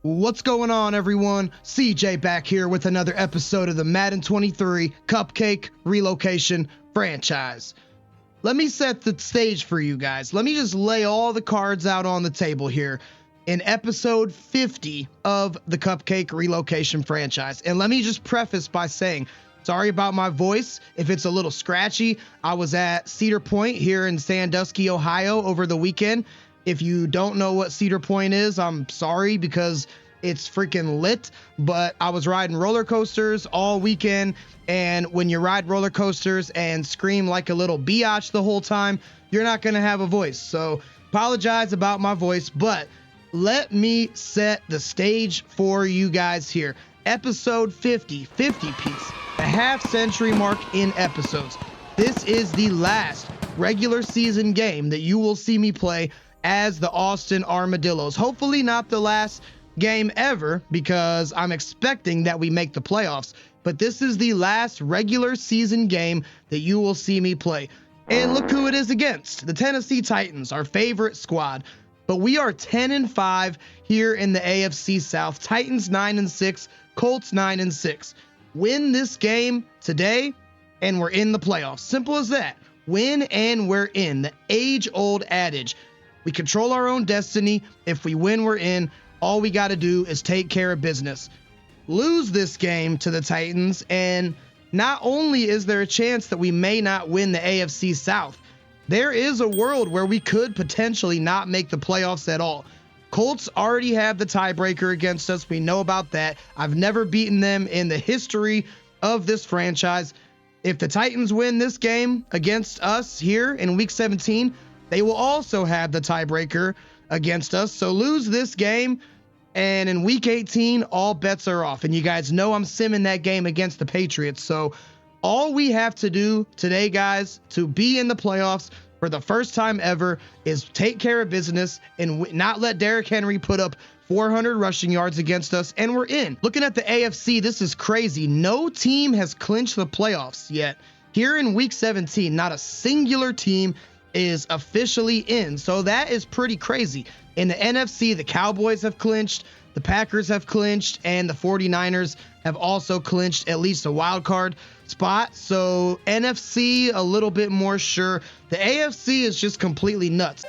What's going on, everyone? CJ back here with another episode of the Madden 23 Cupcake Relocation Franchise. Let me set the stage for you guys. Let me just lay all the cards out on the table here in episode 50 of the Cupcake Relocation Franchise. And let me just preface by saying, sorry about my voice if it's a little scratchy. I was at Cedar Point here in Sandusky, Ohio over the weekend. If you don't know what Cedar Point is, I'm sorry because it's freaking lit, but I was riding roller coasters all weekend, and when you ride roller coasters and scream like a little biatch the whole time, you're not going to have a voice. So apologize about my voice, but let me set the stage for you guys here. Episode 50 piece, a half-century mark in episodes. This is the last regular season game that you will see me play as the Austin Armadillos. Hopefully not the last game ever, because I'm expecting that we make the playoffs, but this is the last regular season game that you will see me play. And look who it is against, the Tennessee Titans, our favorite squad. But we are 10-5 here in the AFC South. Titans 9-6, Colts 9-6. Win this game today and we're in the playoffs. Simple as that. Win and we're in. The age-old adage. We control our own destiny. If we win, we're in. All we got to do is take care of business. Lose this game to the Titans, and not only is there a chance that we may not win the AFC South, there is a world where we could potentially not make the playoffs at all. Colts already have the tiebreaker against us. We know about that. I've never beaten them in the history of this franchise. If the Titans win this game against us here in Week 17, they will also have the tiebreaker against us. So lose this game, and in Week 18, all bets are off. And you guys know I'm simming that game against the Patriots. So all we have to do today, guys, to be in the playoffs for the first time ever is take care of business and not let Derrick Henry put up 400 rushing yards against us, and we're in. Looking at the AFC, this is crazy. No team has clinched the playoffs yet. Here in Week 17, not a singular team is officially in. So that is pretty crazy. In the NFC, the Cowboys have clinched, the Packers have clinched, and the 49ers have also clinched at least a wild card spot. So NFC, a little bit more sure. The AFC is just completely nuts.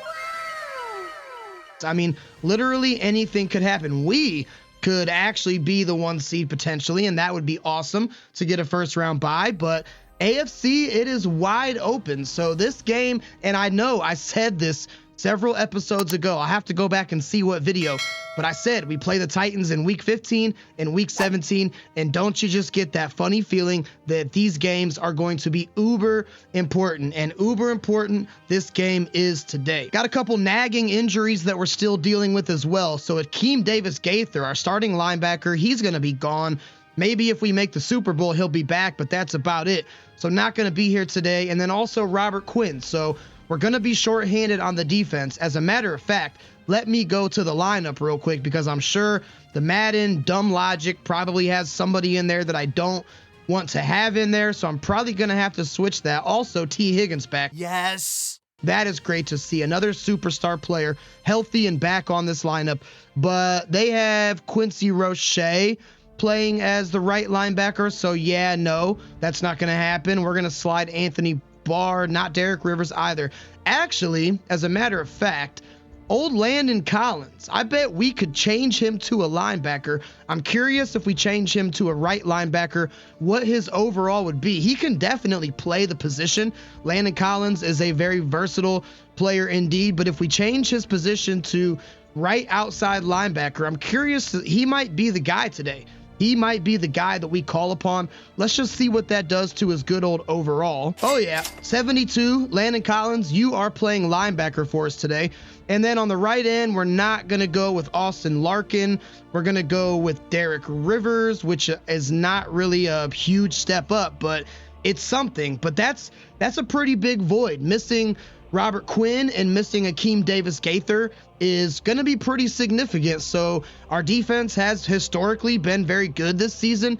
I mean, literally anything could happen. We could actually be the 1 seed potentially, and that would be awesome to get a first round bye, but AFC, it is wide open. So this game, and I know I said this several episodes ago, I have to go back and see what video, but I said we play the Titans in Week 15 and Week 17, and don't you just get that funny feeling that these games are going to be uber important, and uber important this game is today. Got a couple nagging injuries that we're still dealing with as well. So Akeem Davis-Gaither, our starting linebacker, he's going to be gone. Maybe if we make the Super Bowl, he'll be back, but that's about it. So not going to be here today. And then also Robert Quinn. So we're going to be shorthanded on the defense. As a matter of fact, let me go to the lineup real quick, because I'm sure the Madden dumb logic probably has somebody in there that I don't want to have in there. So I'm probably going to have to switch that. Also, T. Higgins back. Yes. That is great to see. Another superstar player healthy and back on this lineup. But they have Quincy Roche playing as the right linebacker. So yeah, no, that's not going to happen. We're going to slide Anthony Barr, not Derek Rivers either. Actually, as a matter of fact, old Landon Collins, I bet we could change him to a linebacker. I'm curious if we change him to a right linebacker, what his overall would be. He can definitely play the position. Landon Collins is a very versatile player indeed, but if we change his position to right outside linebacker, I'm curious, he might be the guy today. He might be the guy that we call upon. Let's just see what that does to his good old overall. Oh yeah, 72, Landon Collins, you are playing linebacker for us today. And then on the right end, we're not going to go with Austin Larkin. We're going to go with Derek Rivers, which is not really a huge step up, but it's something. But that's a pretty big void. Missing Robert Quinn and missing Akeem Davis-Gaither is going to be pretty significant. So our defense has historically been very good this season.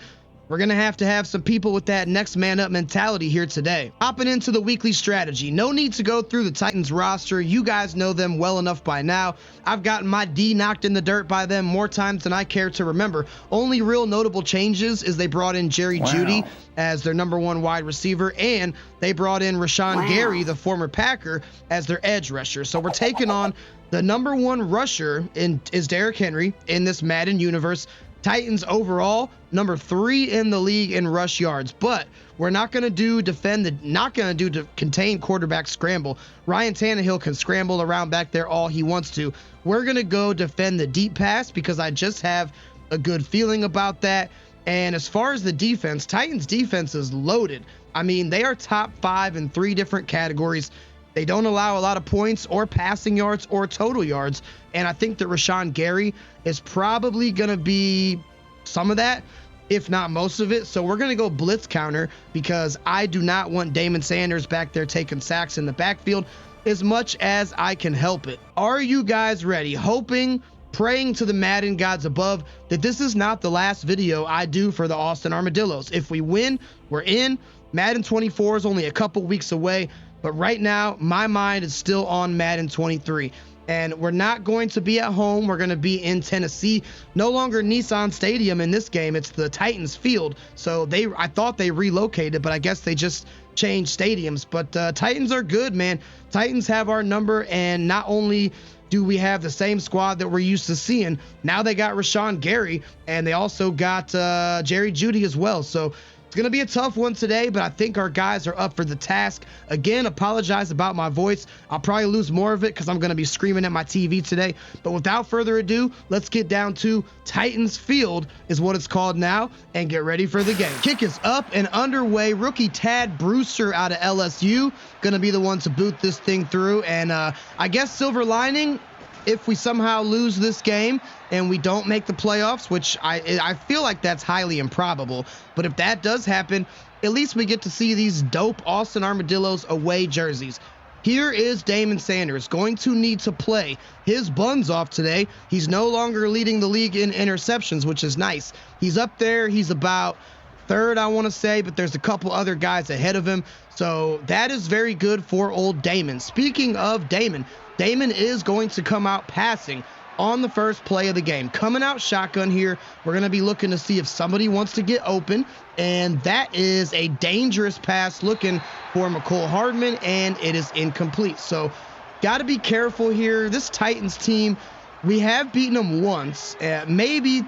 We're going to have some people with that next man up mentality here today. Hopping into the weekly strategy. No need to go through the Titans roster. You guys know them well enough by now. I've gotten my D knocked in the dirt by them more times than I care to remember. Only real notable changes is they brought in Jerry Jeudy as their #1 wide receiver, and they brought in Rashawn Gary, the former Packer, as their edge rusher. So we're taking on the #1 rusher is Derrick Henry in this Madden universe. Titans overall, #3 in the league in rush yards, but we're not going to do contain quarterback scramble. Ryan Tannehill can scramble around back there all he wants to. We're going to go defend the deep pass because I just have a good feeling about that. And as far as the defense, Titans defense is loaded. I mean, they are top 5 in 3 different categories. They don't allow a lot of points or passing yards or total yards. And I think that Rashawn Gary is probably going to be some of that, if not most of it. So we're going to go blitz counter because I do not want Damon Sanders back there taking sacks in the backfield as much as I can help it. Are you guys ready? Hoping, praying to the Madden gods above that this is not the last video I do for the Austin Armadillos. If we win, we're in. Madden 24 is only a couple weeks away, but right now my mind is still on Madden 23. And we're not going to be at home. We're going to be in Tennessee. No longer Nissan Stadium in this game. It's the Titans field. So I thought they relocated, but I guess they just changed stadiums. But Titans are good, man. Titans have our number, and not only do we have the same squad that we're used to seeing, now they got Rashawn Gary, and they also got Jerry Jeudy as well. So it's going to be a tough one today, but I think our guys are up for the task. Again, apologize about my voice. I'll probably lose more of it because I'm going to be screaming at my TV today. But without further ado, let's get down to Titans Field is what it's called now, and get ready for the game. Kick is up and underway. Rookie Tad Brewster out of LSU going to be the one to boot this thing through. And I guess silver lining, if we somehow lose this game and we don't make the playoffs, which I feel like that's highly improbable, but if that does happen, at least we get to see these dope Austin Armadillos away jerseys. Here is Damon Sanders going to need to play his buns off today. He's no longer leading the league in interceptions, which is nice. He's up there. He's about 3rd, I want to say, but there's a couple other guys ahead of him. So that is very good for old Damon. Speaking of Damon, Damon is going to come out passing on the first play of the game. Coming out shotgun here. We're going to be looking to see if somebody wants to get open, and that is a dangerous pass looking for McCole Hardman, and it is incomplete. So got to be careful here. This Titans team, we have beaten them once, maybe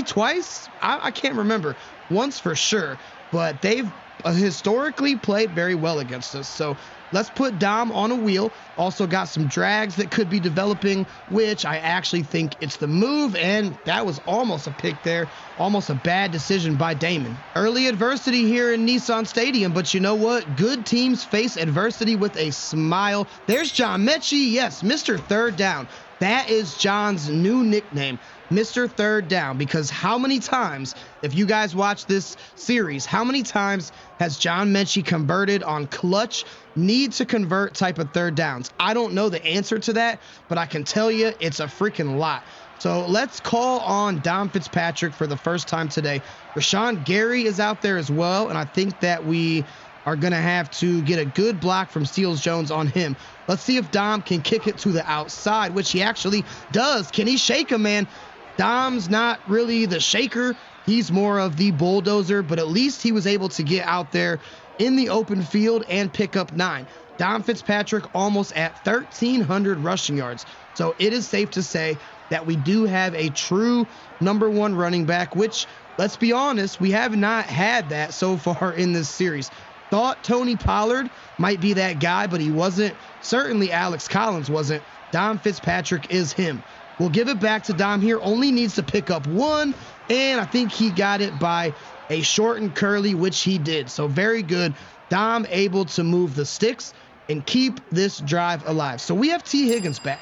twice. I can't remember. Once for sure, but they've historically played very well against us. So let's put Dom on a wheel. Also got some drags that could be developing, which I actually think it's the move, and that was almost a pick there. Almost a bad decision by Damon. Early adversity here in Nissan Stadium, but you know what? Good teams face adversity with a smile. There's John Mechie. Yes, Mr. Third Down. That is John's new nickname, Mr. Third Down, because how many times, if you guys watch this series, how many times has John Mechie converted on clutch, need to convert type of third downs? I don't know the answer to that, but I can tell you it's a freaking lot. So let's call on Dom Fitzpatrick for the first time today. Rashawn Gary is out there as well, and I think that we are going to have to get a good block from Seals Jones on him. Let's see if Dom can kick it to the outside, which he actually does. Can he shake him, man? Dom's not really the shaker. He's more of the bulldozer, but at least he was able to get out there in the open field and pick up 9. Dom Fitzpatrick almost at 1,300 rushing yards. So it is safe to say that we do have a true #1 running back, which, let's be honest, we have not had that so far in this series. Thought Tony Pollard might be that guy, but he wasn't. Certainly Alex Collins wasn't. Dom Fitzpatrick is him. We'll give it back to Dom here. Only needs to pick up 1, and I think he got it by a short and curly, which he did. So very good. Dom able to move the sticks and keep this drive alive. So we have T. Higgins back.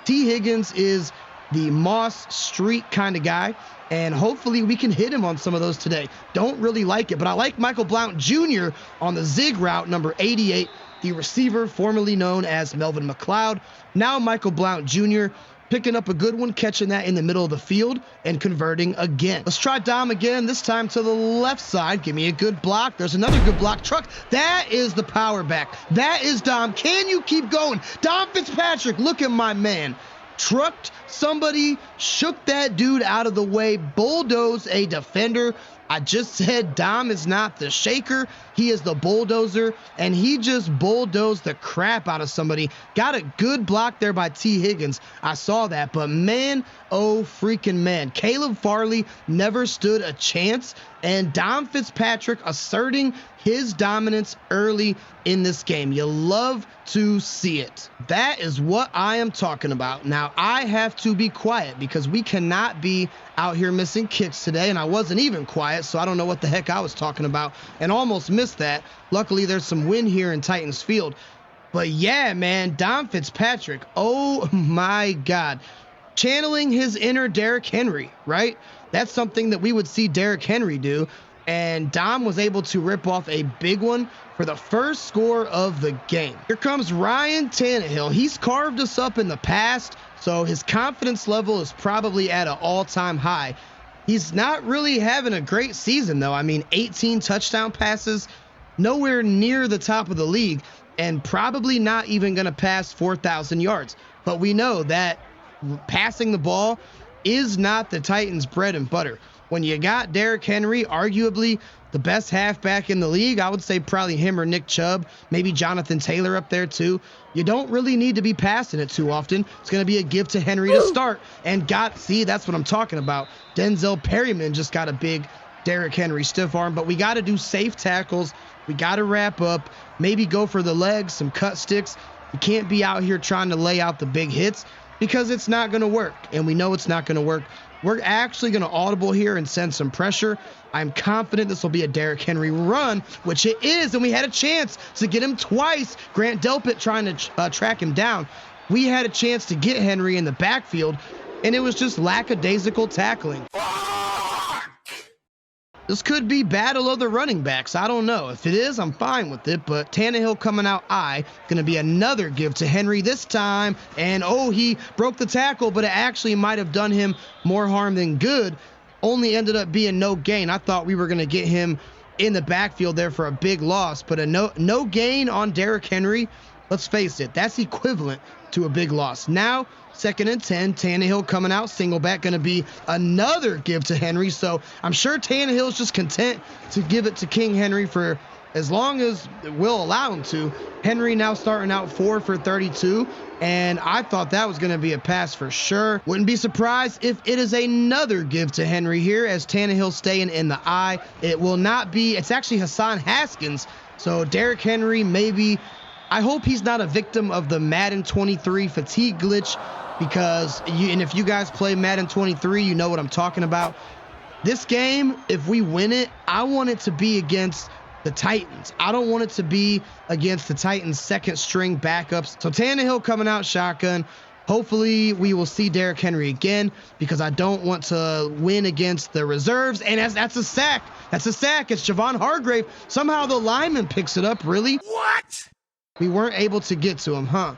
T. Higgins is the Moss Street kind of guy, and hopefully we can hit him on some of those today. Don't really like it, but I like Michael Blount Jr. on the zig route, number 88, the receiver formerly known as Melvin McLeod. Now Michael Blount Jr. picking up a good one, catching that in the middle of the field, and converting again. Let's try Dom again, this time to the left side. Give me a good block. There's another good block. Truck. That is the power back. That is Dom. Can you keep going? Dom Fitzpatrick, look at my man. Trucked somebody, shook that dude out of the way, bulldozed a defender. I just said Dom is not the shaker, he is the bulldozer, and he just bulldozed the crap out of somebody. Got a good block there by T. Higgins. I saw that, but man, oh freaking man. Caleb Farley never stood a chance, and Dom Fitzpatrick asserting his dominance early in this game. You love to see it. That is what I am talking about. Now, I have to be quiet because we cannot be out here missing kicks today, and I wasn't even quiet, so I don't know what the heck I was talking about and almost missed that. Luckily, there's some wind here in Titans Field. But yeah, man, Dom Fitzpatrick, oh my God. Channeling his inner Derrick Henry, right? That's something that we would see Derrick Henry do. And Dom was able to rip off a big one for the first score of the game. Here comes Ryan Tannehill. He's carved us up in the past, so his confidence level is probably at an all-time high. He's not really having a great season, though. I mean, 18 touchdown passes, nowhere near the top of the league, and probably not even going to pass 4,000 yards. But we know that passing the ball is not the Titans' bread and butter. When you got Derrick Henry, arguably the best halfback in the league, I would say probably him or Nick Chubb, maybe Jonathan Taylor up there too. You don't really need to be passing it too often. It's going to be a give to Henry to start. And see, that's what I'm talking about. Denzel Perryman just got a big Derrick Henry stiff arm, but we got to do safe tackles. We got to wrap up, maybe go for the legs, some cut sticks. You can't be out here trying to lay out the big hits because it's not going to work. And we know it's not going to work. We're actually going to audible here and send some pressure. I'm confident this will be a Derrick Henry run, which it is, and we had a chance to get him twice. Grant Delpit trying to track him down. We had a chance to get Henry in the backfield, and it was just lackadaisical tackling. This could be battle of the running backs. I don't know. If it is, I'm fine with it. But Tannehill coming out going to be another give to Henry this time. And oh, he broke the tackle, but it actually might have done him more harm than good. Only ended up being no gain. I thought we were going to get him in the backfield there for a big loss. But a no gain on Derrick Henry, let's face it, that's equivalent to a big loss. Now, 2nd and 10, Tannehill coming out, single back, going to be another give to Henry. So I'm sure Tannehill's just content to give it to King Henry for as long as we'll allow him to. Henry now starting out 4 for 32, and I thought that was going to be a pass for sure. Wouldn't be surprised if it is another give to Henry here as Tannehill staying in the eye. It will not be, it's actually Hassan Haskins. So Derrick Henry maybe, I hope he's not a victim of the Madden 23 fatigue glitch, because if you guys play Madden 23, you know what I'm talking about. This game, if we win it, I want it to be against the Titans. I don't want it to be against the Titans' second string backups. So Tannehill coming out shotgun. Hopefully we will see Derrick Henry again, because I don't want to win against the reserves. And that's a sack. That's a sack. It's Javon Hargrave. Somehow the lineman picks it up. Really? What? We weren't able to get to him, huh?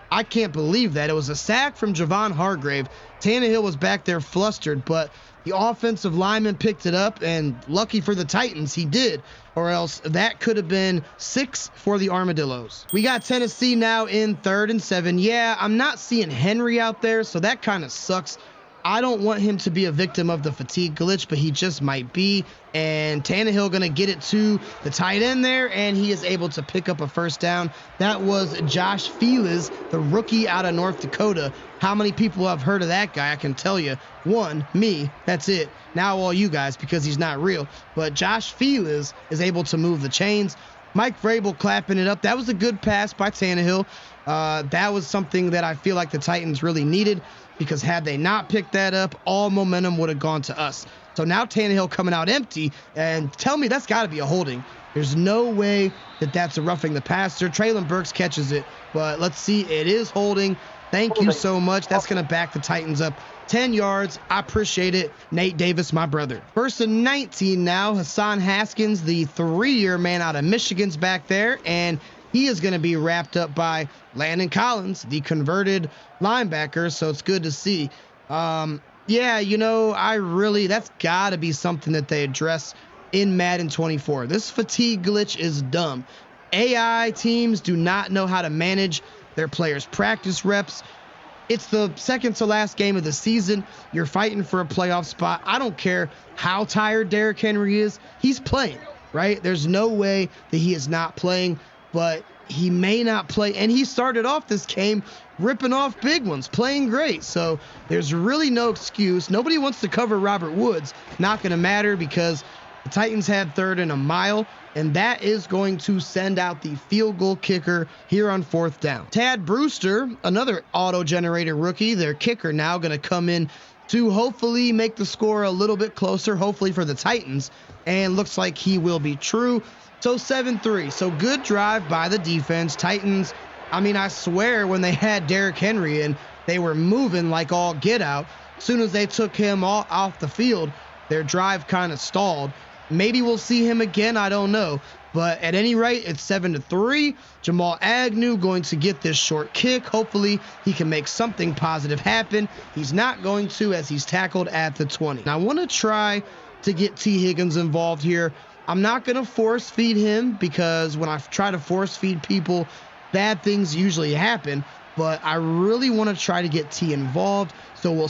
I can't believe that. It was a sack from Javon Hargrave. Tannehill was back there flustered, but the offensive lineman picked it up, and lucky for the Titans, he did, or else that could have been 6 for the Armadillos. We got Tennessee now in 3rd and 7. Yeah, I'm not seeing Henry out there, so that kind of sucks. I don't want him to be a victim of the fatigue glitch, but he just might be. And Tannehill going to get it to the tight end there, and he is able to pick up a first down. That was Josh Felix, the rookie out of North Dakota. How many people have heard of that guy? I can tell you. 1, me. That's it. Now all you guys, because he's not real. But Josh Felix is able to move the chains. Mike Vrabel clapping it up. That was a good pass by Tannehill. That was something that I feel like the Titans really needed, because had they not picked that up, all momentum would have gone to us. So now Tannehill coming out empty, and tell me that's got to be a holding. There's no way that that's a roughing the passer. Traylon Burks catches it, but let's see. It is holding. Thank you so much. That's going to back the Titans up 10 yards. I appreciate it. Nate Davis, my brother. 1st and 19 now. Hassan Haskins, the 3-year man out of Michigan's back there, and he is going to be wrapped up by Landon Collins, the converted linebacker. So it's good to see. Yeah, you know, that's got to be something that they address in Madden 24. This fatigue glitch is dumb. AI teams do not know how to manage their players' practice reps. It's the second to last game of the season. You're fighting for a playoff spot. I don't care how tired Derrick Henry is. He's playing, right? There's no way that he is not playing, but he may not play. And he started off this game ripping off big ones, playing great. So there's really no excuse. Nobody wants to cover Robert Woods. Not going to matter because the Titans had 3rd and a mile, and that is going to send out the field goal kicker here on 4th down. Tad Brewster, another auto-generated rookie, their kicker, now going to come in to hopefully make the score a little bit closer, hopefully for the Titans, and looks like he will be true. So 7-3. So good drive by the defense. Titans, I mean, I swear when they had Derrick Henry in, they were moving like all get out. As soon as they took him off the field, their drive kind of stalled. Maybe we'll see him again, I don't know. But at any rate, it's 7-3. Jamal Agnew going to get this short kick. Hopefully, he can make something positive happen. He's not going to, as he's tackled at the 20. Now, I want to try to get T. Higgins involved here. I'm not going to force feed him because when I try to force feed people, bad things usually happen. But I really want to try to get T involved. So we'll,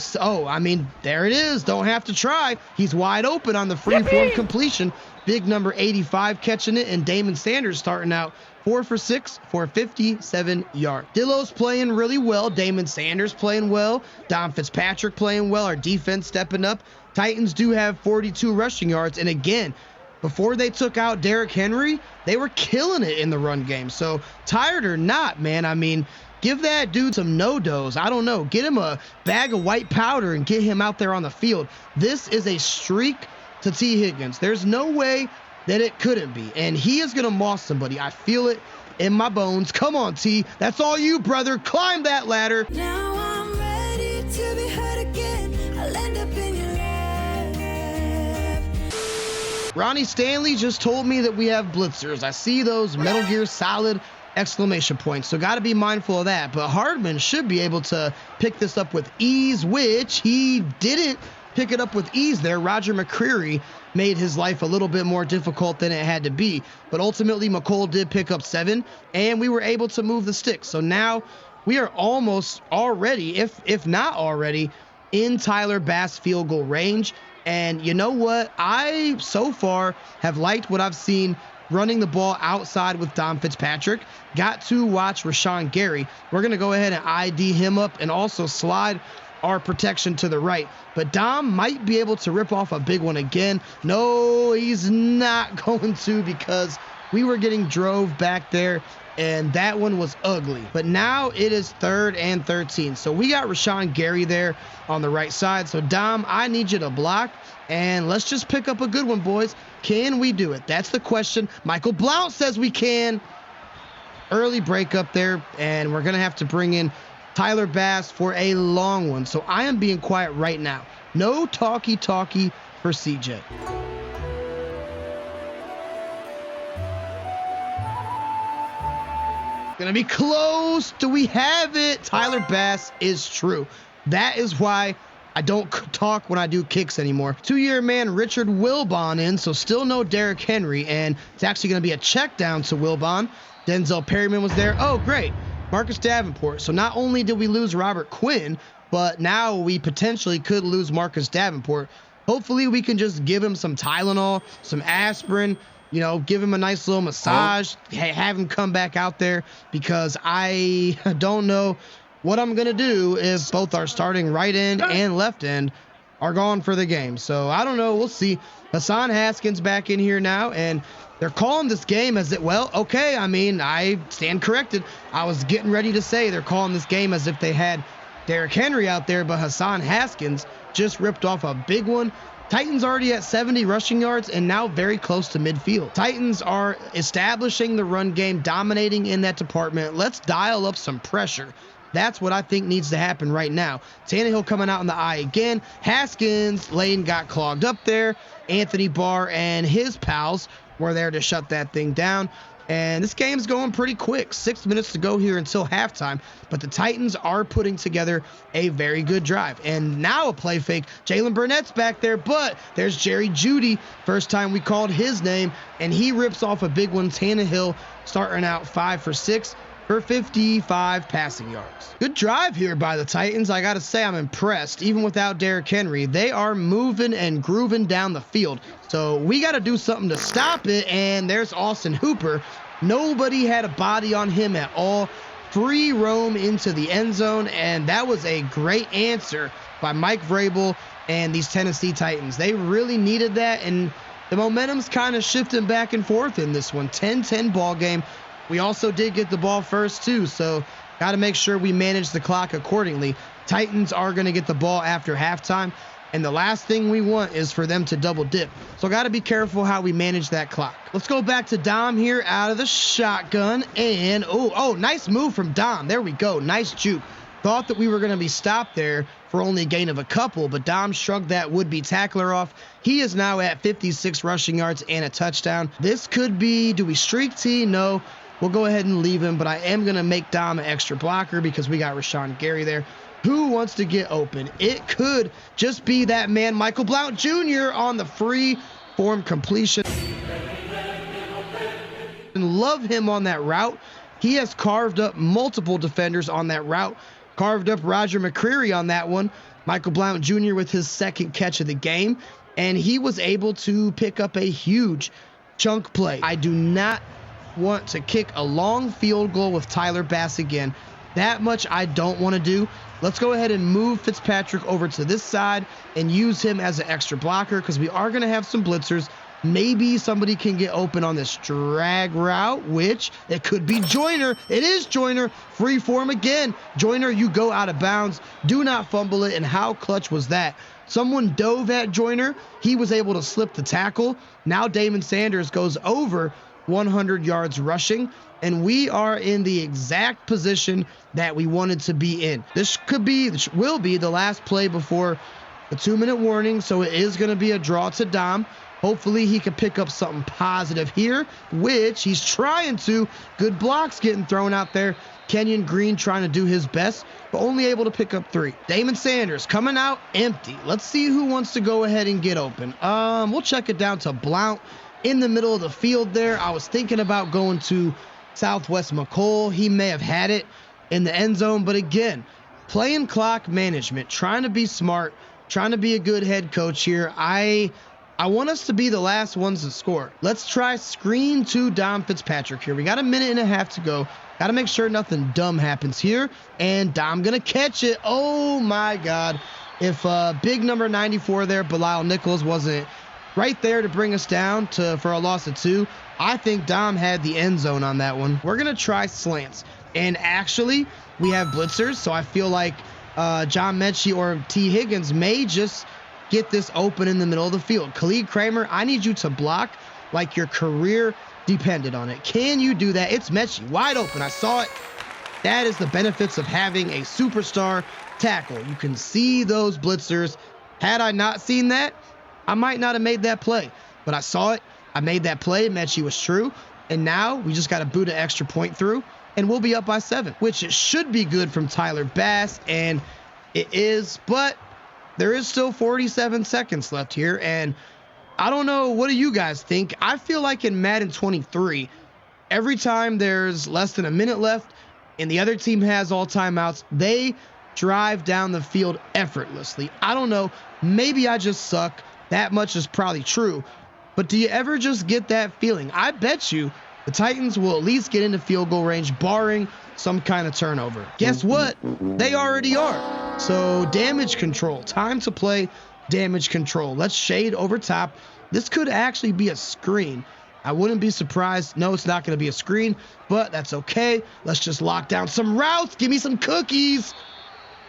there it is. Don't have to try. He's wide open on the free-form completion. Big number 85 catching it, and Damon Sanders starting out 4 for 6 for 57 yards. Dillo's playing really well. Damon Sanders playing well. Dom Fitzpatrick playing well. Our defense stepping up. Titans do have 42 rushing yards. And again, before they took out Derrick Henry, they were killing it in the run game. So tired or not, man, I mean, give that dude some no-dos. I don't know. Get him a bag of white powder and get him out there on the field. This is a streak to T. Higgins. There's no way that it couldn't be. And he is going to moss somebody. I feel it in my bones. Come on, T. That's all you, brother. Climb that ladder. Now I'm ready to be hurt again. I'll end up in your lap. Ronnie Stanley just told me that we have blitzers. I see those Metal Gear Solid exclamation points, so got to be mindful of that. But Hardman should be able to pick this up with ease, which he didn't pick it up with ease there. Roger McCreary made his life a little bit more difficult than it had to be, but ultimately McColl did pick up 7, and we were able to move the sticks. So now we are almost already, if not already, in Tyler Bass field goal range. And you know what? I so far have liked what I've seen running the ball outside with Dom Fitzpatrick. Got to watch Rashawn Gary. We're going to go ahead and ID him up and also slide our protection to the right. But Dom might be able to rip off a big one again. No, he's not going to, because we were getting drove back there, and that one was ugly. But now it is 3rd and 13. So we got Rashawn Gary there on the right side. So Dom, I need you to block, and let's just pick up a good one, boys. Can we do it? That's the question. Michael Blount says we can. Early break up there, and we're going to have to bring in Tyler Bass for a long one. So I am being quiet right now. No talkie for CJ. Gonna be close. Do we have it? Tyler Bass is true. That is why I don't talk when I do kicks anymore. 2-year man Richard Wilbon in, so still no Derrick Henry, and it's actually going to be a check down to Wilbon. Denzel Perryman was there. Oh, great. Marcus Davenport. So not only did we lose Robert Quinn, but now we potentially could lose Marcus Davenport. Hopefully we can just give him some Tylenol, some aspirin, you know, give him a nice little massage, have him come back out there, because I don't know what I'm going to do if both our starting right end and left end are gone for the game. So I don't know. We'll see. Hassan Haskins back in here now, and they're calling this game as it, well, okay, I mean, I stand corrected. I was getting ready to say they're calling this game as if they had Derrick Henry out there, but Hassan Haskins just ripped off a big one. Titans already at 70 rushing yards and now very close to midfield. Titans are establishing the run game, dominating in that department. Let's dial up some pressure. That's what I think needs to happen right now. Tannehill coming out in the eye again. Haskins lane got clogged up there. Anthony Barr and his pals were there to shut that thing down. And this game's going pretty quick. 6 minutes to go here until halftime. But the Titans are putting together a very good drive. And now a play fake. Jalen Burnett's back there, but there's Jerry Jeudy. First time we called his name, and he rips off a big one. Tannehill starting out 5 for 6 for 55 passing yards. Good drive here by the Titans. I got to say, I'm impressed. Even without Derrick Henry, they are moving and grooving down the field. So we got to do something to stop it. And there's Austin Hooper. Nobody had a body on him at all. Free roam into the end zone. And that was a great answer by Mike Vrabel and these Tennessee Titans. They really needed that. And the momentum's kind of shifting back and forth in this one. 10-10 ball game. We also did get the ball first, too, so got to make sure we manage the clock accordingly. Titans are going to get the ball after halftime, and the last thing we want is for them to double dip. So got to be careful how we manage that clock. Let's go back to Dom here out of the shotgun, and oh, nice move from Dom. There we go. Nice juke. Thought that we were going to be stopped there for only a gain of a couple, but Dom shrugged that would-be tackler off. He is now at 56 rushing yards and a touchdown. This could be, do we streak T? No. We'll go ahead and leave him, but I am going to make Dom an extra blocker because we got Rashawn Gary there. Who wants to get open? It could just be that man, Michael Blount Jr. on the free form completion. And love him on that route. He has carved up multiple defenders on that route. Carved up Roger McCreary on that one. Michael Blount Jr. with his second catch of the game. And he was able to pick up a huge chunk play. I do not want to kick a long field goal with Tyler Bass again. That much I don't want to do. Let's go ahead and move Fitzpatrick over to this side and use him as an extra blocker because we are going to have some blitzers. Maybe somebody can get open on this drag route, which it could be Joyner. It is Joyner. Free form again. Joyner, you go out of bounds. Do not fumble it. And how clutch was that? Someone dove at Joyner. He was able to slip the tackle. Now Damon Sanders goes over 100 yards rushing, and we are in the exact position that we wanted to be in. This will be the last play before the 2-minute warning, so it is going to be a draw to Dom. Hopefully he can pick up something positive here, which he's trying to. Good blocks getting thrown out there. Kenyon Green trying to do his best, but only able to pick up 3. Damon Sanders coming out empty. Let's see who wants to go ahead and get open. We'll check it down to Blount. In the middle of the field there, I was thinking about going to Southwest McColl. He may have had it in the end zone, but again, playing clock management, trying to be smart, trying to be a good head coach here. I want us to be the last ones to score. Let's try screen to Dom Fitzpatrick here. We got a minute and a half to go. Got to make sure nothing dumb happens here, and Dom gonna catch it. Oh my God. If big number 94 there, Bilal Nichols, wasn't right there to bring us down for a loss of 2. I think Dom had the end zone on that one. We're going to try slants. And actually, we have blitzers, so I feel like John Mechie or T. Higgins may just get this open in the middle of the field. Khalid Kramer, I need you to block like your career depended on it. Can you do that? It's Mechie, wide open. I saw it. That is the benefits of having a superstar tackle. You can see those blitzers. Had I not seen that, I might not have made that play, but I saw it. I made that play. Mechie was true. And now we just got to boot an extra point through, and we'll be up by 7, which it should be good from Tyler Bass, and it is, but there is still 47 seconds left here, and I don't know. What do you guys think? I feel like in Madden 23, every time there's less than a minute left and the other team has all timeouts, they drive down the field effortlessly. I don't know. Maybe I just suck. That much is probably true. But do you ever just get that feeling? I bet you the Titans will at least get into field goal range, barring some kind of turnover. Guess what? They already are. So damage control. Time to play damage control. Let's shade over top. This could actually be a screen. I wouldn't be surprised. No, it's not going to be a screen, but that's okay. Let's just lock down some routes. Give me some cookies.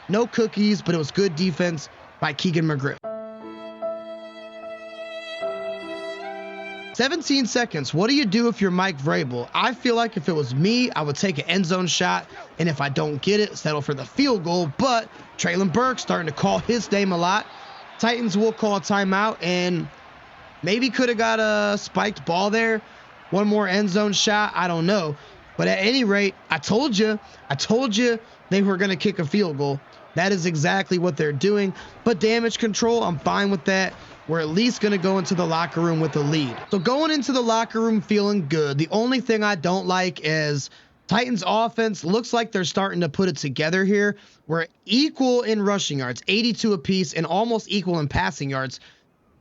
No cookies, but it was good defense by Keegan McGriff. 17 seconds. What do you do if you're Mike Vrabel? I feel like if it was me, I would take an end zone shot, and if I don't get it, settle for the field goal. But Traylon Burke starting to call his name a lot. Titans will call a timeout, and maybe could have got a spiked ball there. one more end zone shot, I don't know. But at any rate, I told you they were going to kick a field goal. That is exactly what they're doing. But damage control, I'm fine with that. We're at least going to go into the locker room with a lead. So going into the locker room feeling good. The only thing I don't like is Titans offense looks like they're starting to put it together here. We're equal in rushing yards, 82 apiece, and almost equal in passing yards.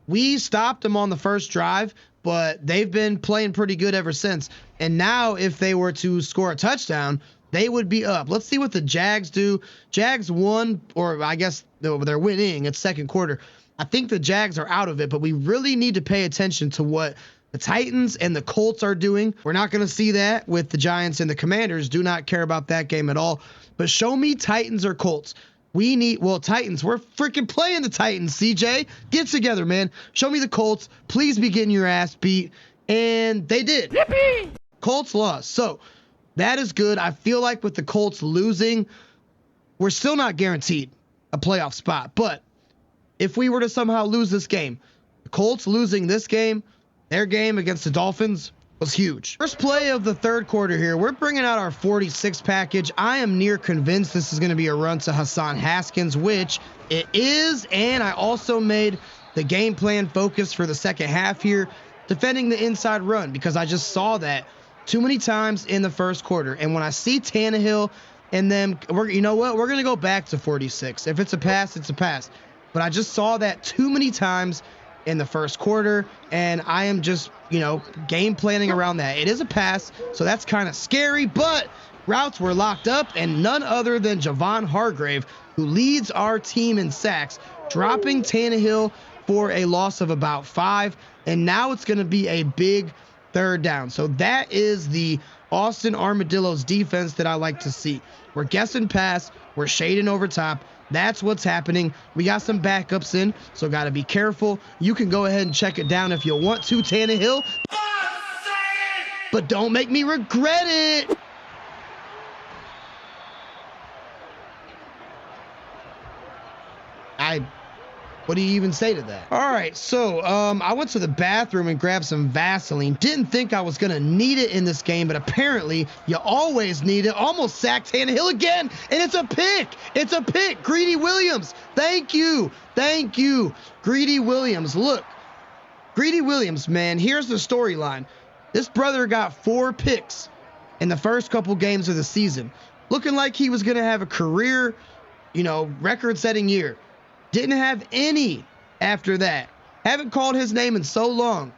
We stopped them on the first drive, but they've been playing pretty good ever since. And now if they were to score a touchdown, they would be up. Let's see what the Jags do. Jags won, or I guess they're winning. It's second quarter. I think the Jags are out of it, but we really need to pay attention to what the Titans and the Colts are doing. We're not going to see that with the Giants and the Commanders. Do not care about that game at all. But show me Titans or Colts. We need, well, Titans. We're freaking playing the Titans, CJ. Get together, man. Show me the Colts. Please be getting your ass beat. And they did. Yippee! Colts lost. So that is good. I feel like with the Colts losing, we're still not guaranteed a playoff spot. But if we were to somehow lose this game, the Colts losing this game, their game against the Dolphins was huge. First play of the third quarter here. We're bringing out our 46 package. I am near convinced this is going to be a run to Hassan Haskins, which it is. And I also made the game plan focus for the second half here, defending the inside run, because I just saw that too many times in the first quarter. And when I see Tannehill and them, you know what? We're going to go back to 46. If it's a pass, it's a pass. But I just saw that too many times in the first quarter, and I am just, game planning around that. It is a pass, so that's kind of scary, but routes were locked up, and none other than Javon Hargrave, who leads our team in sacks, dropping Tannehill for a loss of about 5, and now it's going to be a big third down. So that is the Austin Armadillos defense that I like to see. We're guessing pass, we're shading over top. That's what's happening. We got some backups in, so got to be careful. You can go ahead and check it down if you want to, Tannehill. But don't make me regret it. What do you even say to that? All right, so I went to the bathroom and grabbed some Vaseline. Didn't think I was going to need it in this game, but apparently you always need it. Almost sacked Tannehill again, and it's a pick. It's a pick. Greedy Williams. Thank you. Thank you, Greedy Williams. Look, Greedy Williams, man, here's the storyline. This brother got 4 picks in the first couple games of the season. Looking like he was going to have a career, record-setting year. Didn't have any after that. Haven't called his name in so long.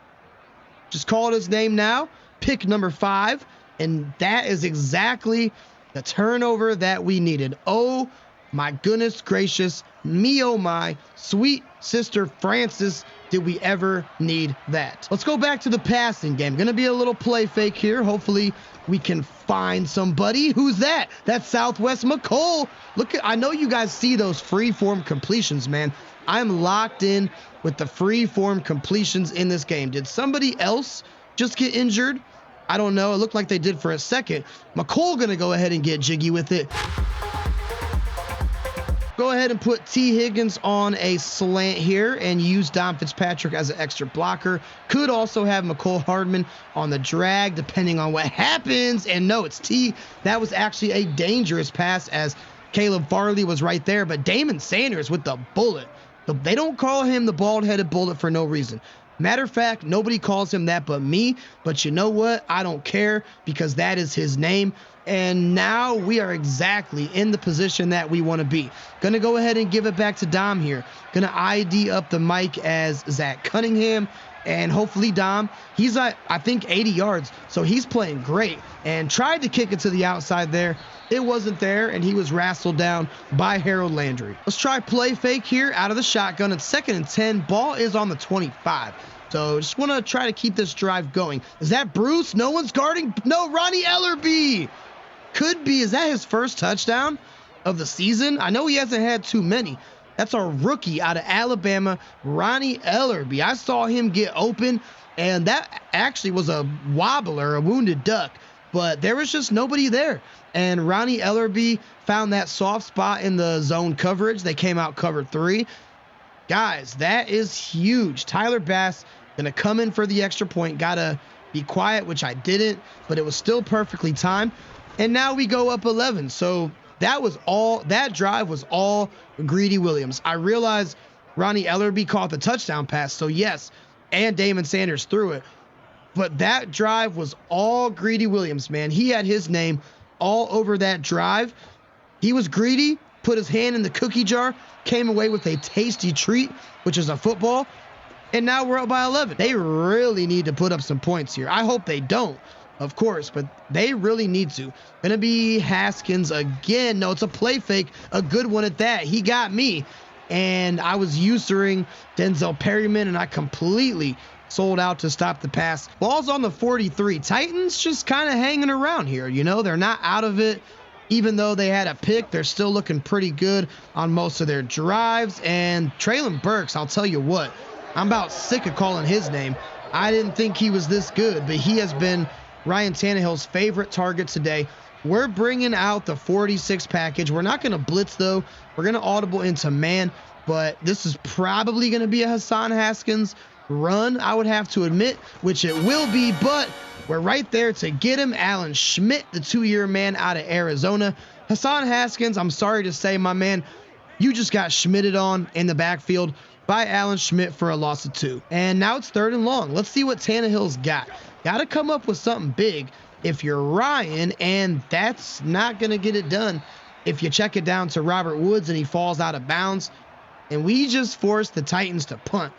Just called his name now. Pick number 5. And that is exactly the turnover that we needed. Oh, my goodness gracious. Me, oh my. Sweet sister Francis. Did we ever need that? Let's go back to the passing game. Gonna be a little play fake here. Hopefully we can find somebody. Who's that? That's Southwest McCole. Look at, I know you guys see those free form completions, man. I'm locked in with the free form completions in this game. Did somebody else just get injured? I don't know. It looked like they did for a second. McCole gonna go ahead and get jiggy with it. Go ahead and put T. Higgins on a slant here and use Dom Fitzpatrick as an extra blocker. Could also have McCole Hardman on the drag, depending on what happens. And no, it's T. That was actually a dangerous pass as Caleb Farley was right there. But Damon Sanders with the bullet. They don't call him the bald-headed bullet for no reason. Matter of fact, nobody calls him that but me. But you know what? I don't care, because that is his name. And now we are exactly in the position that we want to be. Going to go ahead and give it back to Dom here. Going to ID up the mic as Zach Cunningham. And hopefully Dom, he's at, I think, 80 yards. So he's playing great. And tried to kick it to the outside there. It wasn't there, and he was wrestled down by Harold Landry. Let's try play fake here out of the shotgun. It's 2nd and 10. Ball is on the 25. So just want to try to keep this drive going. Is that Bruce? No one's guarding. No, Ronnie Ellerbe. Could be. Is that his first touchdown of the season? I know he hasn't had too many. That's our rookie out of Alabama, Ronnie Ellerbe. I saw him get open, and that actually was a wobbler, a wounded duck. But there was just nobody there. And Ronnie Ellerbe found that soft spot in the zone coverage. They came out cover 3. Guys, that is huge. Tyler Bass going to come in for the extra point. Got to be quiet, which I didn't, but it was still perfectly timed. And now we go up 11. So that drive was all Greedy Williams. I realized Ronnie Ellerby caught the touchdown pass. So yes, and Damon Sanders threw it. But that drive was all Greedy Williams, man. He had his name all over that drive. He was greedy, put his hand in the cookie jar, came away with a tasty treat, which is a football. And now we're up by 11. They really need to put up some points here. I hope they don't, of course, but they really need to. Gonna be Haskins again. No, it's a play fake, a good one at that. He got me, and I was usuring Denzel Perryman, and I completely sold out to stop the pass. Ball's on the 43. Titans just kind of hanging around here. You know, they're not out of it. Even though they had a pick, they're still looking pretty good on most of their drives. And Treylon Burks, I'll tell you what, I'm about sick of calling his name. I didn't think he was this good, but he has been Ryan Tannehill's favorite target today. We're bringing out the 46 package. We're not going to blitz, though. We're going to audible into man, but this is probably going to be a Hassan Haskins run, I would have to admit, which it will be, but we're right there to get him. Alan Schmidt, the 2-year man out of Arizona. Hassan Haskins, I'm sorry to say, my man, you just got Schmidted on in the backfield by Alan Schmidt for a loss of 2. And now it's 3rd and long. Let's see what Tannehill's got. Got to come up with something big if you're Ryan, and that's not going to get it done if you check it down to Robert Woods and he falls out of bounds. And we just forced the Titans to punt.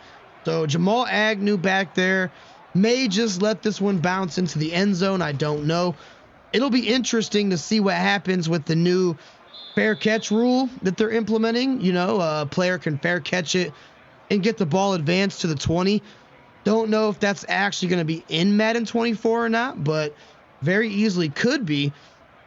So Jamal Agnew back there may just let this one bounce into the end zone. I don't know. It'll be interesting to see what happens with the new fair catch rule that they're implementing. You know, a player can fair catch it and get the ball advanced to the 20. Don't know if that's actually going to be in Madden 24 or not, but very easily could be.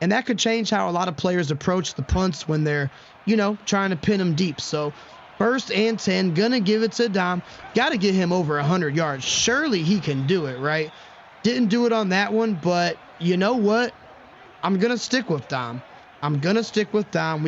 And that could change how a lot of players approach the punts when they're, you know, trying to pin them deep. So 1st and 10, gonna give it to Dom. Got to get him over 100 yards. Surely he can do it, right? Didn't do it on that one, but you know what? I'm gonna stick with Dom. We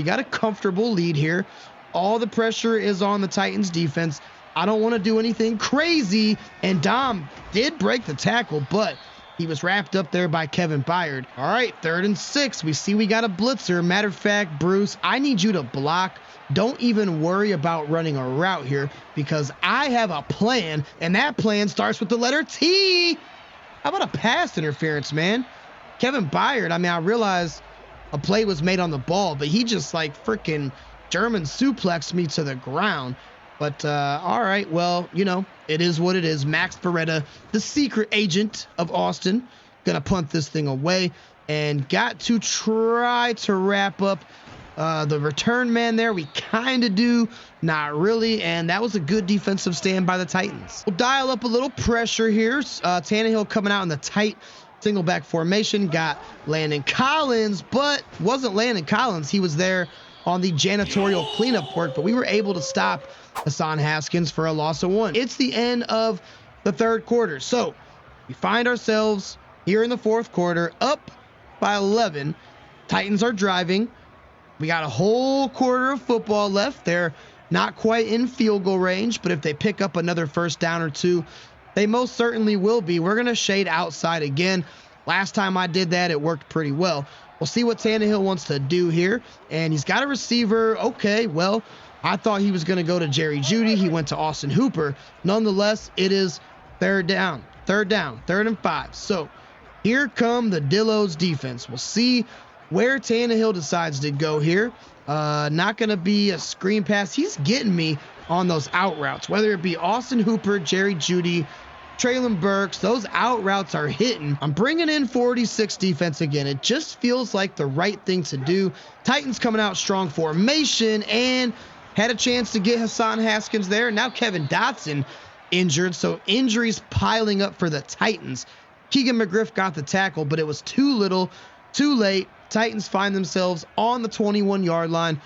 got a comfortable lead here. All the pressure is on the Titans defense. I don't want to do anything crazy, and Dom did break the tackle, but he was wrapped up there by Kevin Byard. All right, 3rd and 6. We see we got a blitzer. Matter of fact, Bruce, I need you to block. Don't even worry about running a route here because I have a plan, and that plan starts with the letter T. How about a pass interference, man? Kevin Byard, I mean, I realize a play was made on the ball, but he just like freaking German suplexed me to the ground. But all right, well, you know, it is what it is. Max Beretta, the secret agent of Austin, gonna punt this thing away and got to try to wrap up the return man there. We kind of do, not really, and that was a good defensive stand by the Titans. We'll dial up a little pressure here. Tannehill coming out in the tight single back formation, got Landon Collins, but wasn't Landon Collins. He was there on the janitorial cleanup work, but we were able to stop Hassan Haskins for a loss of 1. It's the end of the 3rd quarter, so we find ourselves here in the 4th quarter, up by 11. Titans are driving. We got a whole quarter of football left. They're not quite in field goal range, but if they pick up another 1st down or 2, they most certainly will be. We're going to shade outside again. Last time I did that, it worked pretty well. We'll see what Tannehill wants to do here, and he's got a receiver. Okay, well, I thought he was going to go to Jerry Jeudy. He went to Austin Hooper. Nonetheless, it is 3rd down, 3rd and 5. So here come the Dillos defense. We'll see where Tannehill decides to go here. Not going to be a screen pass. He's getting me on those out routes, whether it be Austin Hooper, Jerry Jeudy, Treylon Burks. Those out routes are hitting. I'm bringing in 46 defense again. It just feels like the right thing to do. Titans coming out strong formation and had a chance to get Hassan Haskins there. Now Kevin Dotson injured, so injuries piling up for the Titans. Keegan McGriff got the tackle, but it was too little, too late. Titans find themselves on the 21-yard line,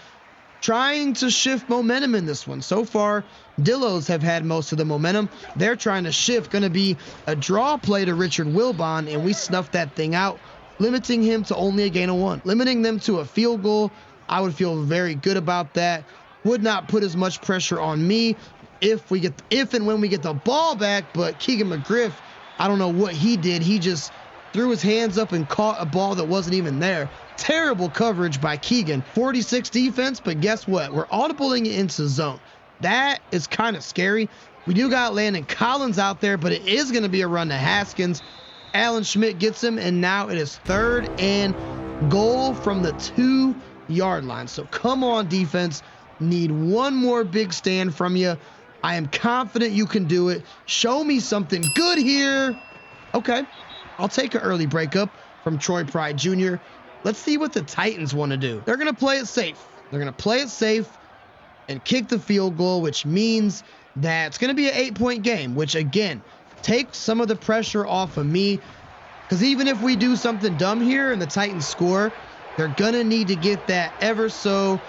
trying to shift momentum in this one. So far, Dillos have had most of the momentum. They're trying to shift. Going to be a draw play to Richard Wilbon, and we snuffed that thing out, limiting him to only a gain of 1. Limiting them to a field goal, I would feel very good about that. Would not put as much pressure on me if and when we get the ball back, but Keegan McGriff, I don't know what he did. He just threw his hands up and caught a ball that wasn't even there. Terrible coverage by Keegan. 46 defense, but guess what? We're audibling it into zone. That is kind of scary. We do got Landon Collins out there, but it is going to be a run to Haskins. Alan Schmidt gets him, and now it is 3rd and goal from the 2-yard line. So come on, defense. Need one more big stand from you. I am confident you can do it. Show me something good here. Okay, I'll take an early breakup from Troy Pride Jr. Let's see what the Titans want to do. They're going to play it safe. They're going to play it safe and kick the field goal, which means that it's going to be an 8-point game, which again, takes some of the pressure off of me. Because even if we do something dumb here and the Titans score, they're going to need to get that ever so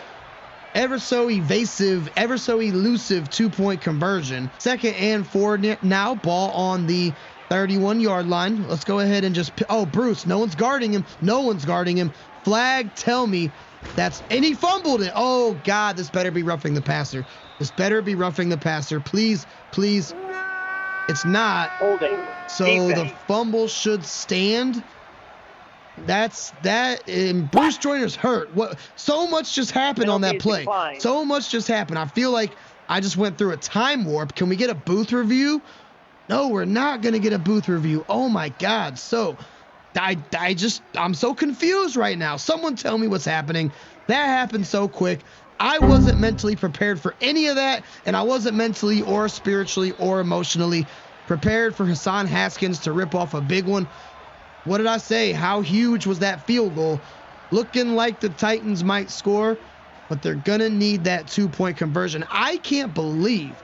evasive, ever so elusive 2-point conversion. 2nd and 4 now, ball on the 31-yard line. Let's go ahead and just, oh, Bruce, no one's guarding him. No one's guarding him. Flag, tell me and he fumbled it. Oh God, this better be roughing the passer. This better be roughing the passer. Please, please. It's not. Holding. So Defense. the fumble should stand. That's that. And Bruce Joyner's hurt. What? So much just happened on that play. Declined. So much just happened. I feel like I just went through a time warp. Can we get a booth review? No, we're not gonna get a booth review. Oh my God. So I'm so confused right now. Someone tell me what's happening. That happened so quick. I wasn't mentally prepared for any of that, and I wasn't mentally or spiritually or emotionally prepared for Hassan Haskins to rip off a big one. What did I say? How huge was that field goal? Looking like the Titans might score, but they're going to need that 2-point conversion. I can't believe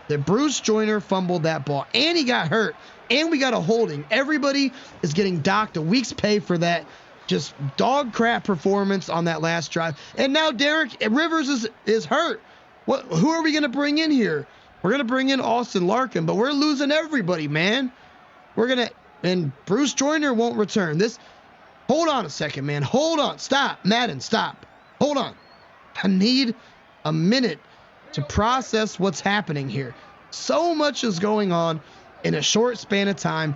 that Bruce Joyner fumbled that ball, and he got hurt, and we got a holding. Everybody is getting docked a week's pay for that just dog crap performance on that last drive. And now Derek Rivers is hurt. Who are we going to bring in here? We're going to bring in Austin Larkin, but we're losing everybody, man. And Bruce Joyner won't return. Hold on a second, man. Hold on. Stop. Madden, stop. Hold on. I need a minute to process what's happening here. So much is going on in a short span of time,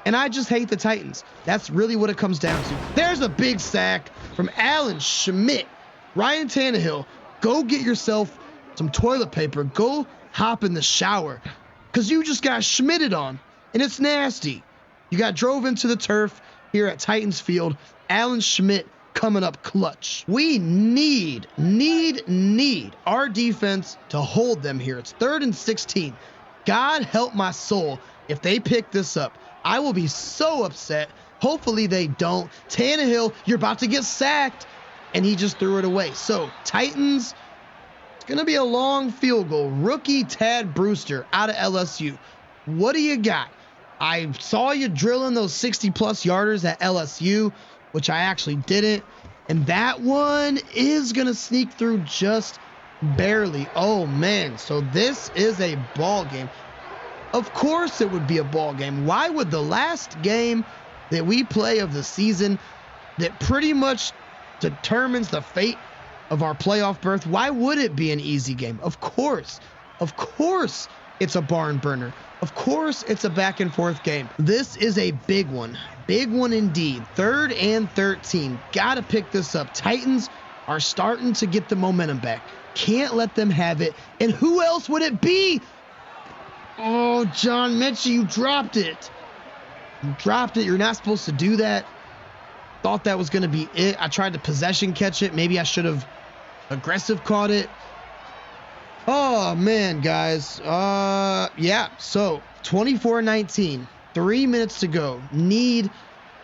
and I just hate the Titans. That's really what it comes down to. There's a big sack from Alan Schmidt. Ryan Tannehill, go get yourself some toilet paper. Go hop in the shower, because you just got Schmitted on, and it's nasty. You got drove into the turf here at Titans Field. Alan Schmidt coming up clutch. We need our defense to hold them here. It's 3rd and 16. God help my soul if they pick this up. I will be so upset. Hopefully they don't. Tannehill, you're about to get sacked, and he just threw it away. So Titans, it's going to be a long field goal. Rookie Tad Brewster out of LSU. What do you got? I saw you drilling those 60-plus yarders at LSU, which I actually didn't. And that one is going to sneak through just barely. Oh, man. So this is a ball game. Of course it would be a ball game. Why would the last game that we play of the season that pretty much determines the fate of our playoff berth, why would it be an easy game? Of course it's a barn burner. Of course it's a back and forth game. This is a big one indeed. 3rd and 13. Gotta pick this up. Titans are starting to get the momentum back. Can't let them have it. And who else would it be? Oh, John Mechie, you dropped it. You're not supposed to do that. Thought that was going to be it. I tried to possession catch it. Maybe I should have aggressive caught it. Oh, man, guys. Yeah, so 24-19. 3 minutes to go. Need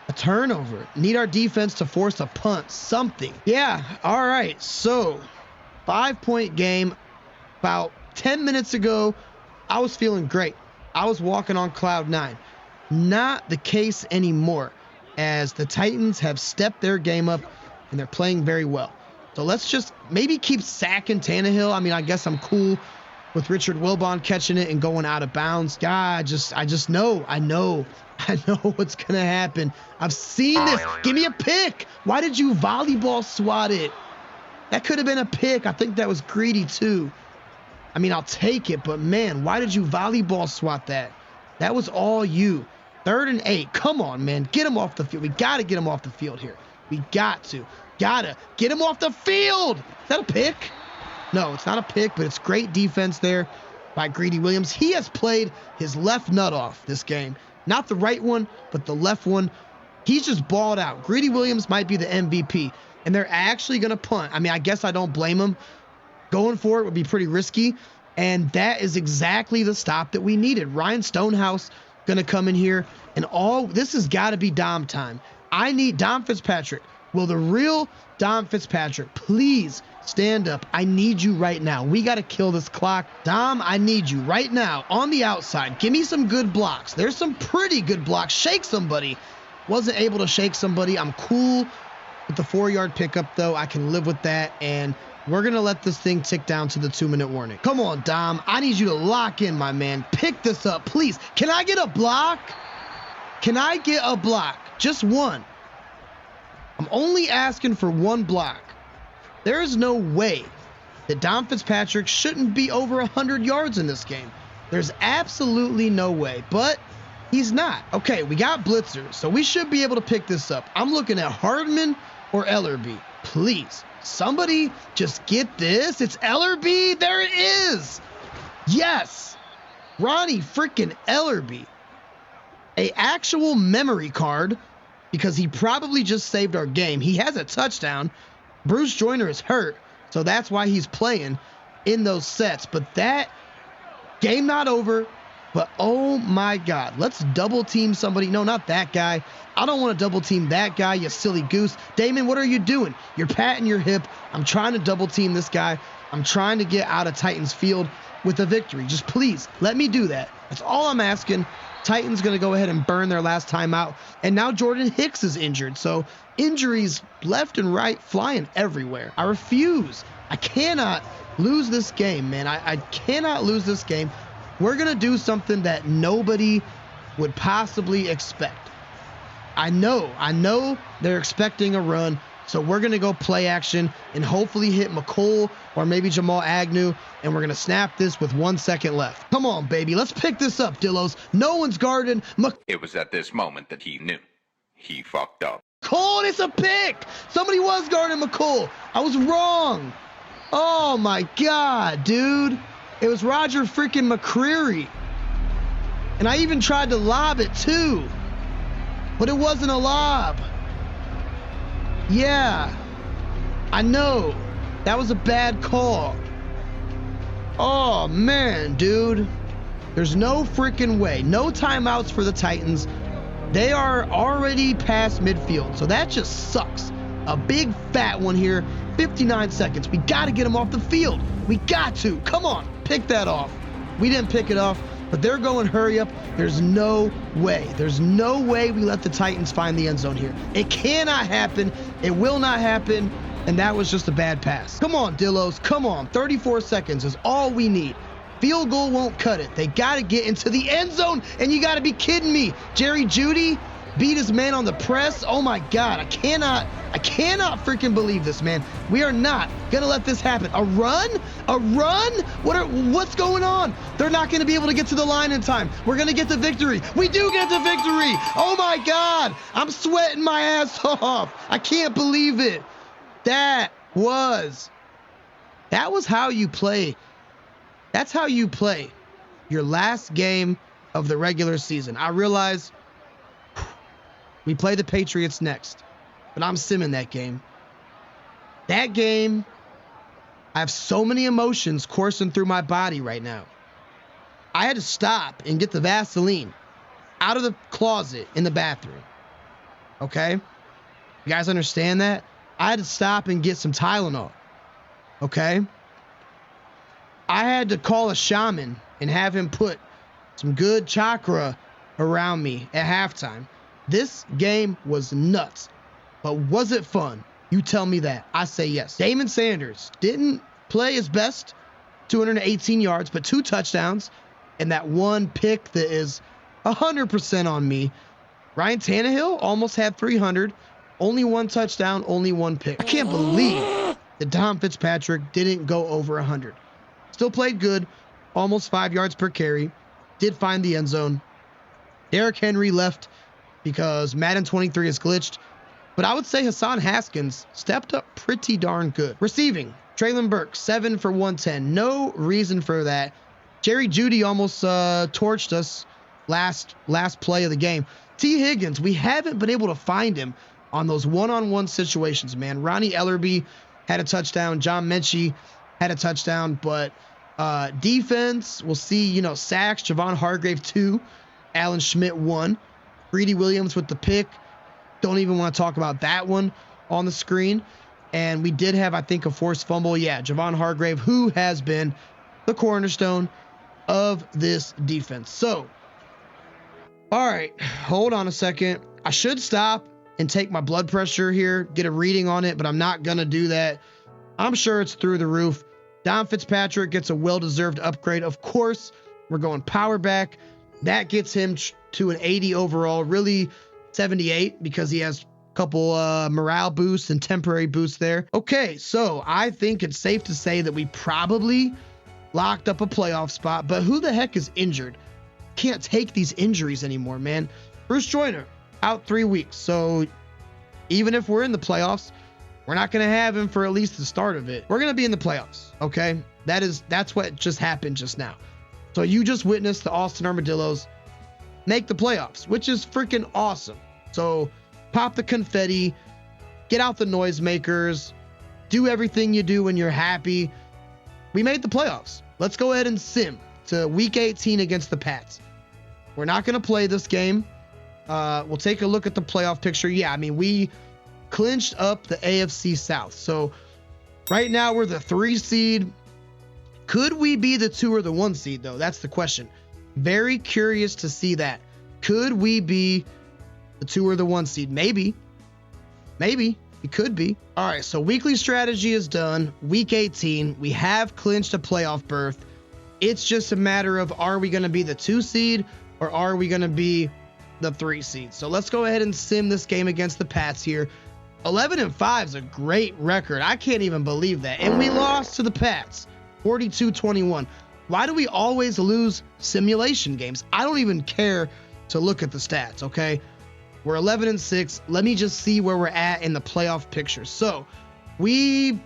a turnover. Need our defense to force a punt. Something. Yeah, all right. So 5-point game. About 10 minutes ago, I was feeling great. I was walking on cloud 9. Not the case anymore, as the Titans have stepped their game up and they're playing very well. So let's just maybe keep sacking Tannehill. I mean, I guess I'm cool with Richard Wilbon catching it and going out of bounds. God, I know what's going to happen. I've seen this. Give me a pick. Why did you volleyball swat it? That could have been a pick. I think that was greedy too. I mean, I'll take it, but man, why did you volleyball swat that? That was all you. 3rd and 8. Come on, man. Get him off the field. We got to get him off the field here. We got to. Gotta get him off the field. Is that a pick? No, it's not a pick, but it's great defense there by Greedy Williams. He has played his left nut off this game. Not the right one, but the left one. He's just balled out. Greedy Williams might be the MVP, and they're actually going to punt. I mean, I guess I don't blame him. Going for it would be pretty risky, and that is exactly the stop that we needed. Ryan Stonehouse going to come in here, and this has got to be Dom time. I need Dom Fitzpatrick. Will the real Dom Fitzpatrick please stand up? I need you right now. We got to kill this clock. Dom, I need you right now on the outside. Give me some good blocks. There's some pretty good blocks. Shake somebody. Wasn't able to shake somebody. I'm cool with the 4-yard pickup, though. I can live with that, and we're going to let this thing tick down to the 2-minute warning. Come on, Dom. I need you to lock in, my man. Pick this up, please. Can I get a block? Can I get a block? Just one. I'm only asking for one block. There is no way that Dom Fitzpatrick shouldn't be over 100 yards in this game. There's absolutely no way, but he's not. Okay, we got blitzers, so we should be able to pick this up. I'm looking at Hardman or Ellerby. Please, somebody just get this. It's Ellerby. There it is. Yes. Ronnie freaking Ellerby. A actual memory card, because he probably just saved our game. He has a touchdown. Bruce Joyner is hurt, so that's why he's playing in those sets. But that game not over, but oh my God. Let's double team somebody. No, not that guy. I don't want to double team that guy, you silly goose. Damon, what are you doing? You're patting your hip. I'm trying to double team this guy. I'm trying to get out of Titans field with a victory. Just please let me do that. That's all I'm asking. Titans going to go ahead and burn their last timeout. And now Jordan Hicks is injured. So injuries left and right flying everywhere. I refuse. I cannot lose this game, man. I cannot lose this game. We're going to do something that nobody would possibly expect. I know they're expecting a run. So we're going to go play action and hopefully hit McColl or maybe Jamal Agnew, and we're going to snap this with 1 second left. Come on, baby. Let's pick this up, Dillos. No one's guarding. It was at this moment that he knew. He fucked up. McColl, it's a pick. Somebody was guarding McColl. I was wrong. Oh, my God, dude. It was Roger freaking McCreary. And I even tried to lob it, too. But it wasn't a lob. Yeah, I know. That was a bad call. Oh, man, dude. There's no freaking way. No timeouts for the Titans. They are already past midfield, so that just sucks. A big fat one here. 59 seconds. We got to get them off the field. We got to. Come on, pick that off. We didn't pick it off, but they're going hurry up. There's no way. There's no way we let the Titans find the end zone here. It cannot happen. It will not happen. And that was just a bad pass. Come on, Dillos. Come on. 34 seconds is all we need. Field goal won't cut it. They got to get into the end zone. And you got to be kidding me. Jerry Jeudy beat his man on the press. Oh, my God. I cannot freaking believe this, man. We are not going to let this happen. A run? A run? What's going on? They're not going to be able to get to the line in time. We're going to get the victory. We do get the victory. Oh, my God. I'm sweating my ass off. I can't believe it. That was how you play. That's how you play your last game of the regular season. I realize we play the Patriots next, but I'm simming that game. That game, I have so many emotions coursing through my body right now. I had to stop and get the Vaseline out of the closet in the bathroom. Okay? You guys understand that? I had to stop and get some Tylenol. Okay? I had to call a shaman and have him put some good chakra around me at halftime. This game was nuts. But was it fun? You tell me that. I say yes. Damon Sanders didn't play his best. 218 yards, but 2 touchdowns. And that one pick that is 100% on me. Ryan Tannehill almost had 300. Only 1 touchdown, only 1 pick. I can't believe that Dom Fitzpatrick didn't go over 100. Still played good. Almost 5 yards per carry. Did find the end zone. Derrick Henry left because Madden 23 is glitched. But I would say Hassan Haskins stepped up pretty darn good. Receiving, Traylon Burks, 7 for 110. No reason for that. Jerry Jeudy almost torched us last play of the game. T. Higgins, we haven't been able to find him on those one-on-one situations, man. Ronnie Ellerbe had a touchdown. John Mechie had a touchdown. But defense, we'll see, sacks. Javon Hargrave, 2. Alan Schmidt, 1. Greedy Williams with the pick. Don't even want to talk about that one on the screen. And we did have, I think, a forced fumble. Yeah, Javon Hargrave, who has been the cornerstone of this defense. So, all right, hold on a second. I should stop and take my blood pressure here, get a reading on it, but I'm not going to do that. I'm sure it's through the roof. Don Fitzpatrick gets a well-deserved upgrade. Of course, we're going power back. That gets him to an 80 overall, really 78, because he has a couple morale boosts and temporary boosts there. Okay, so I think it's safe to say that we probably locked up a playoff spot, but who the heck is injured? Can't take these injuries anymore, man. Bruce Joyner, out 3 weeks. So even if we're in the playoffs, we're not going to have him for at least the start of it. We're going to be in the playoffs, okay? That's what just happened just now. So you just witnessed the Austin Armadillos make the playoffs, which is freaking awesome. So pop the confetti, get out the noisemakers, do everything you do when you're happy. We made the playoffs. Let's go ahead and sim to week 18 against the Pats. We're not going to play this game. We'll take a look at the playoff picture. Yeah, I mean, we clinched up the AFC South. So right now we're the 3 seed. Could we be the 2 or the 1 seed, though? That's the question. Very curious to see that. Could we be the 2 or the 1 seed? Maybe. It could be. All right, so weekly strategy is done. Week 18, we have clinched a playoff berth. It's just a matter of, are we going to be the 2 seed or are we going to be the 3 seed? So let's go ahead and sim this game against the Pats here. 11-5 is a great record. I can't even believe that. And we lost to the Pats, 42-21. Why do we always lose simulation games? I don't even care to look at the stats, okay? We're 11-6. Let me just see where we're at in the playoff picture. So we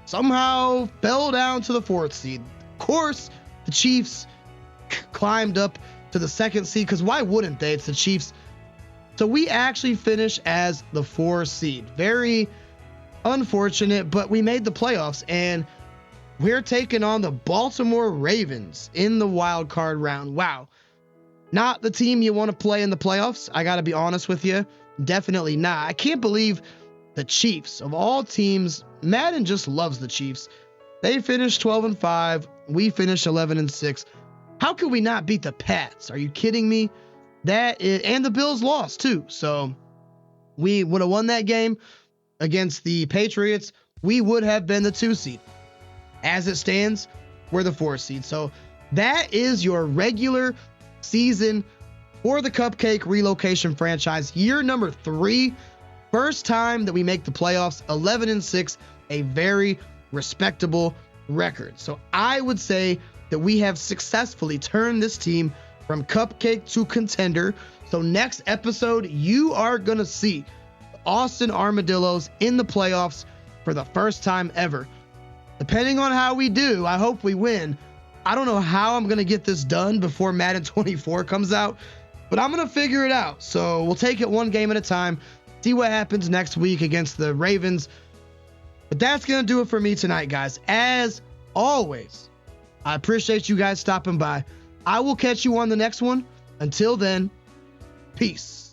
somehow fell down to the 4th seed. Of course, the Chiefs climbed up to the 2nd seed, because why wouldn't they? It's the Chiefs. So we actually finished as the 4 seed. Very unfortunate, but we made the playoffs, and we're taking on the Baltimore Ravens in the wild card round. Wow. Not the team you want to play in the playoffs. I got to be honest with you. Definitely not. I can't believe the Chiefs, of all teams, Madden just loves the Chiefs. They finished 12-5. We finished 11-6. How could we not beat the Pats? Are you kidding me? And the Bills lost too. So we would have won that game against the Patriots. We would have been the 2 seed. As it stands, we're the 4 seed. So that is your regular season for the Cupcake Relocation Franchise. Year number 3. First time that we make the playoffs. 11-6. A very respectable record. So I would say that we have successfully turned this team from cupcake to contender. So next episode, you are going to see the Austin Armadillos in the playoffs for the first time ever. Depending on how we do, I hope we win. I don't know how I'm going to get this done before Madden 24 comes out, but I'm going to figure it out. So we'll take it one game at a time, see what happens next week against the Ravens. But that's going to do it for me tonight, guys. As always, I appreciate you guys stopping by. I will catch you on the next one. Until then, peace.